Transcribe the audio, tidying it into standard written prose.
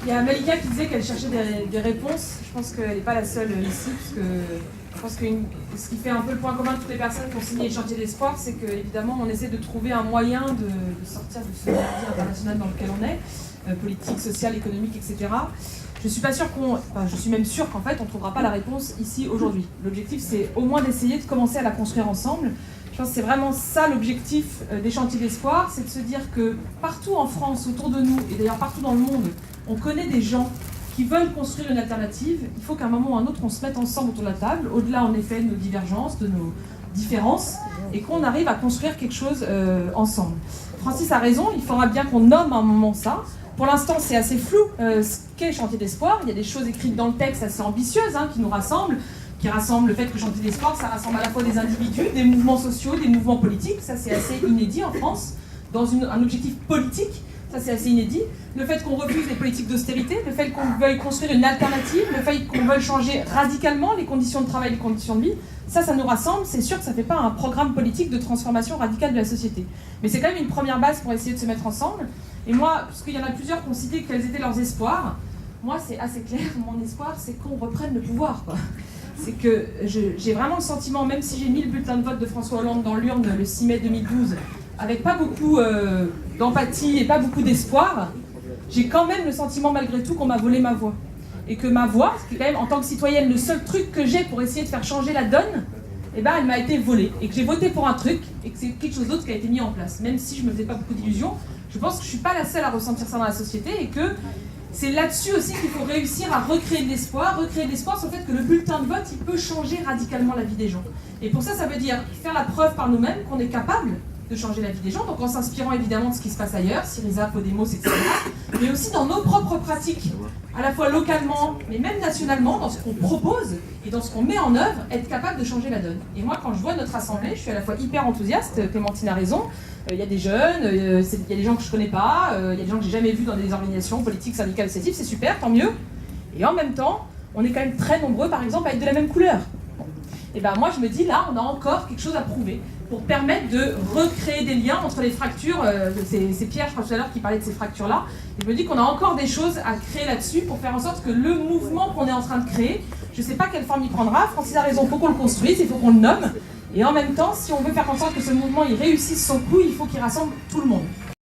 Il y a Malika qui disait qu'elle cherchait des réponses. Je pense qu'elle n'est pas la seule ici, parce que je pense que ce qui fait un peu le point commun de toutes les personnes qui ont signé le chantier d'espoir, c'est qu'évidemment, on essaie de trouver un moyen de sortir de ce merdier international dans lequel on est, politique, social, économique, etc. Je suis pas sûre je suis même sûre qu'en fait, on ne trouvera pas la réponse ici aujourd'hui. L'objectif, c'est au moins d'essayer de commencer à la construire ensemble. Je pense que c'est vraiment ça l'objectif des chantiers d'espoir, c'est de se dire que partout en France, autour de nous, et d'ailleurs partout dans le monde, on connaît des gens qui veulent construire une alternative. Il faut qu'à un moment ou à un autre, on se mette ensemble autour de la table, au-delà en effet de nos divergences, de nos différences, et qu'on arrive à construire quelque chose ensemble. Francis a raison, il faudra bien qu'on nomme à un moment ça. Pour l'instant, c'est assez flou ce qu'est Chantier d'espoir. Il y a des choses écrites dans le texte assez ambitieuses qui nous rassemblent, qui rassemblent le fait que Chantier d'espoir, ça rassemble à la fois des individus, des mouvements sociaux, des mouvements politiques. Ça, c'est assez inédit en France, dans un objectif politique. Ça, c'est assez inédit. Le fait qu'on refuse les politiques d'austérité, le fait qu'on veuille construire une alternative, le fait qu'on veuille changer radicalement les conditions de travail, les conditions de vie, ça nous rassemble. C'est sûr que ça ne fait pas un programme politique de transformation radicale de la société. Mais c'est quand même une première base pour essayer de se mettre ensemble. Et moi, parce qu'il y en a plusieurs qui ont cité quels étaient leurs espoirs, moi, c'est assez clair. Mon espoir, c'est qu'on reprenne le pouvoir, quoi. C'est que j'ai vraiment le sentiment, même si j'ai mis le bulletin de vote de François Hollande dans l'urne le 6 mai 2012, avec pas beaucoup d'empathie et pas beaucoup d'espoir, j'ai quand même le sentiment malgré tout qu'on m'a volé ma voix. Et que ma voix, qui est quand même en tant que citoyenne le seul truc que j'ai pour essayer de faire changer la donne, eh ben, elle m'a été volée. Et que j'ai voté pour un truc et que c'est quelque chose d'autre qui a été mis en place. Même si je me faisais pas beaucoup d'illusions, je pense que je suis pas la seule à ressentir ça dans la société et que c'est là-dessus aussi qu'il faut réussir à recréer de l'espoir sur le fait que le bulletin de vote, il peut changer radicalement la vie des gens. Et pour ça, ça veut dire faire la preuve par nous-mêmes qu'on est capable de changer la vie des gens, donc en s'inspirant évidemment de ce qui se passe ailleurs, Syriza, Podemos, etc., mais aussi dans nos propres pratiques, à la fois localement, mais même nationalement, dans ce qu'on propose et dans ce qu'on met en œuvre, être capable de changer la donne. Et moi, quand je vois notre assemblée, je suis à la fois hyper enthousiaste, Clémentine a raison, il y a des jeunes, il y a des gens que je connais pas, il y a des gens que j'ai jamais vus dans des organisations politiques, syndicales, associatives, c'est super, tant mieux. Et en même temps, on est quand même très nombreux, par exemple, à être de la même couleur. Et ben moi, je me dis, là, on a encore quelque chose à prouver pour permettre de recréer des liens entre les fractures. C'est Pierre, je crois tout à l'heure, qui parlait de ces fractures-là. Et je me dis qu'on a encore des choses à créer là-dessus pour faire en sorte que le mouvement qu'on est en train de créer, je ne sais pas quelle forme il prendra, Francis a raison, il faut qu'on le construise, il faut qu'on le nomme. Et en même temps, si on veut faire en sorte que ce mouvement il réussisse son coup, il faut qu'il rassemble tout le monde.